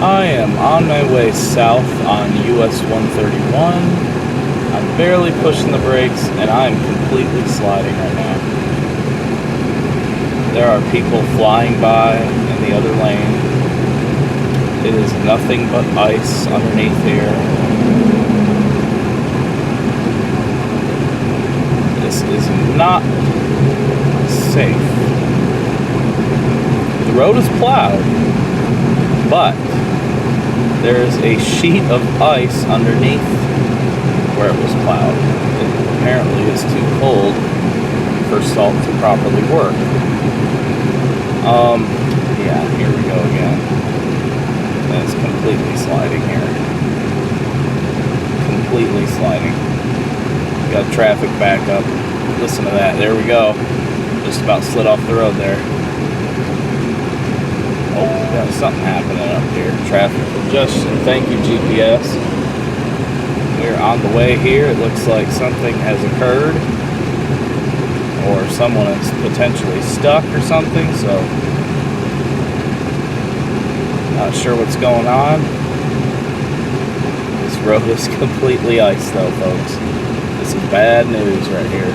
I am on my way south on US 131. I'm barely pushing the brakes and I'm completely sliding right now. There are people flying by in the other lane. It is nothing but ice underneath here. This is not safe. The road is plowed, but there is a sheet of ice underneath where it was plowed. It apparently is too cold for salt to properly work. Yeah, here we go again. It's completely sliding here. Completely sliding. Got traffic back up. Listen to that. There we go. Just about slid off the road there. Oh, we got something happening up here. Traffic congestion. Thank you, GPS. We're on the way here. It looks like something has occurred, or someone is potentially stuck or something, so not sure what's going on. This road is completely ice though, folks. This is bad news right here.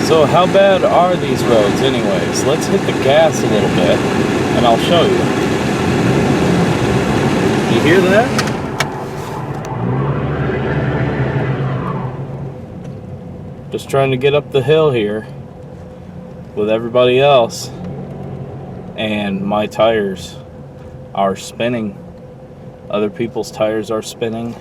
So how bad are these roads anyways? Let's hit the gas a little bit and I'll show you. You hear that? Just trying to get up the hill here with everybody else, and my tires are spinning. Other people's tires are spinning.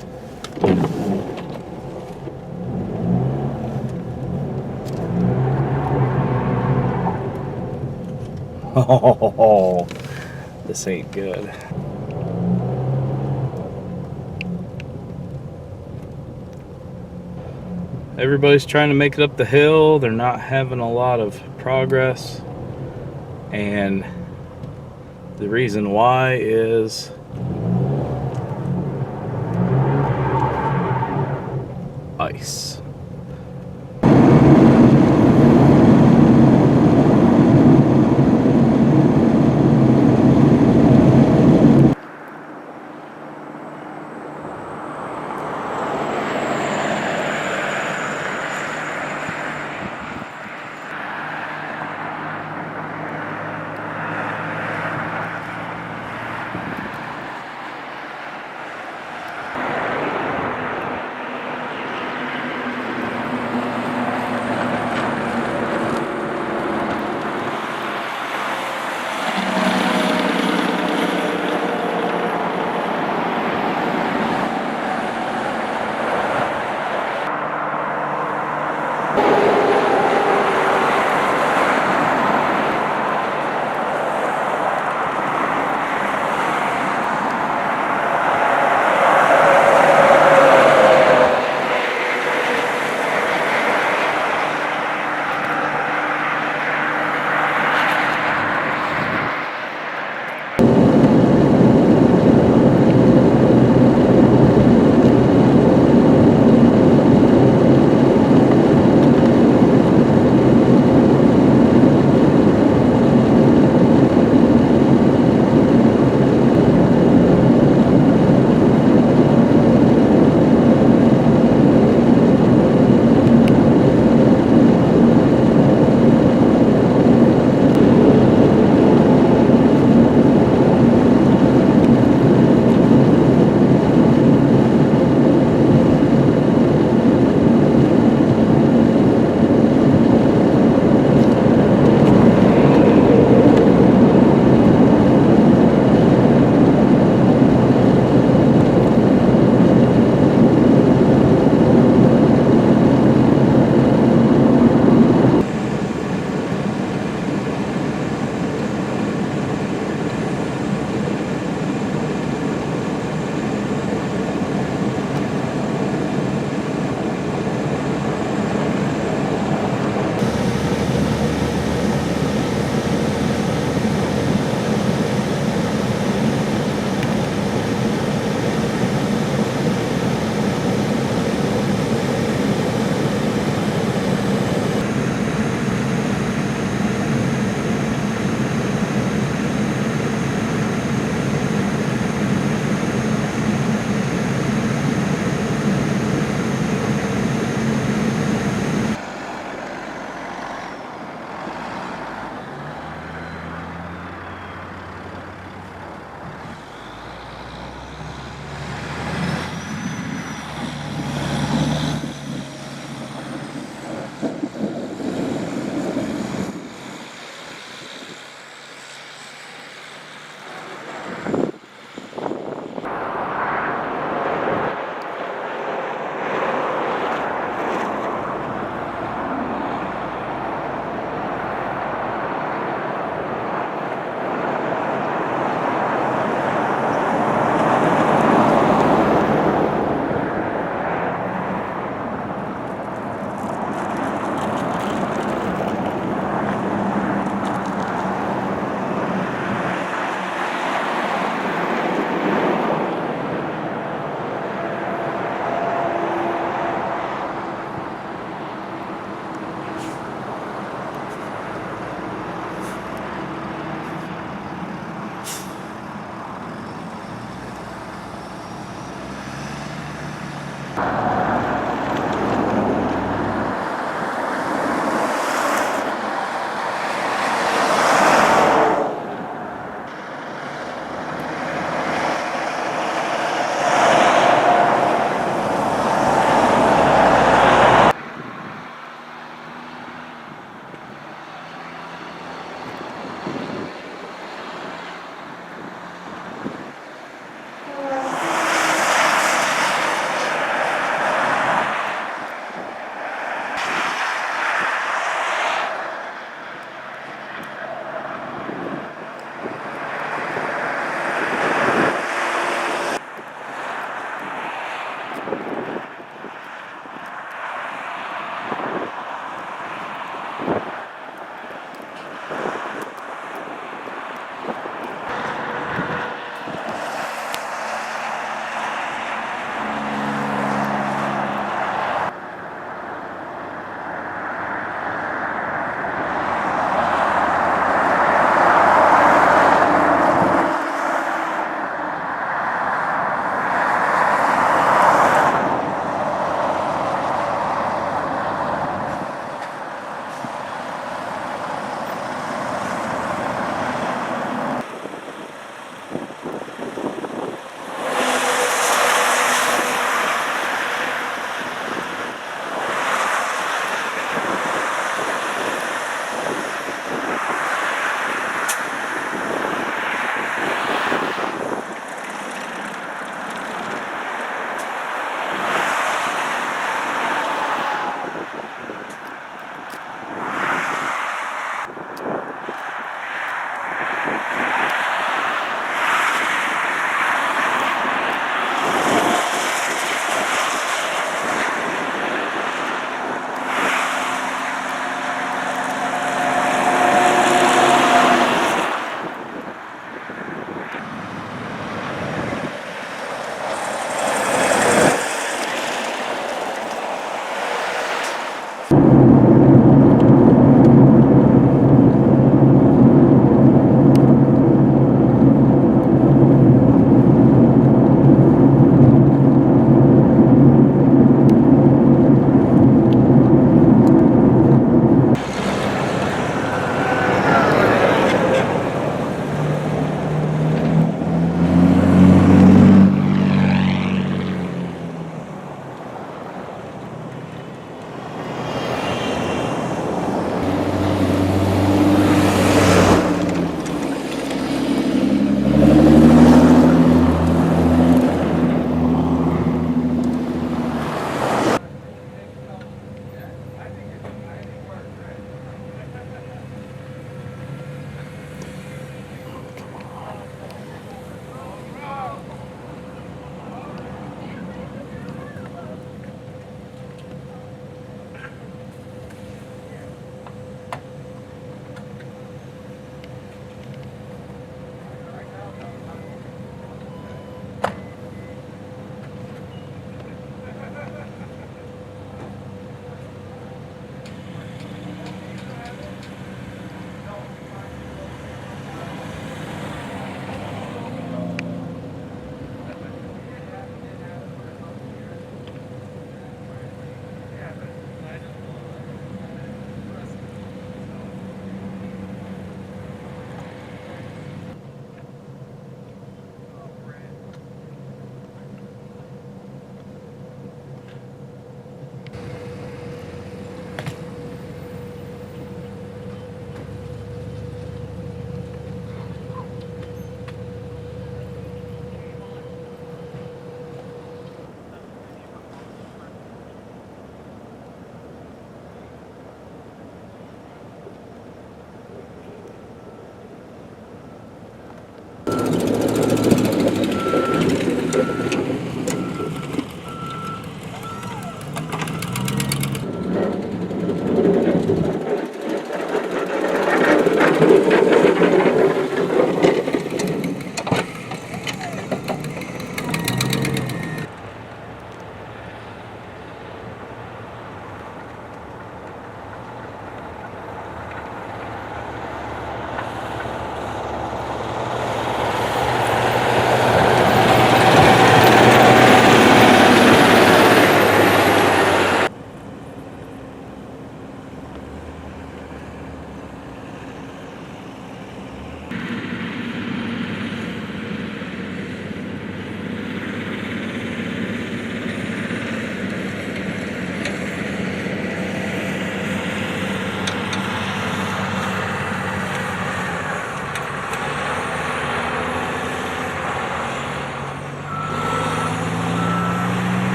Oh, this ain't good. Everybody's trying to make it up the hill. They're not having a lot of progress. And the reason why is ice.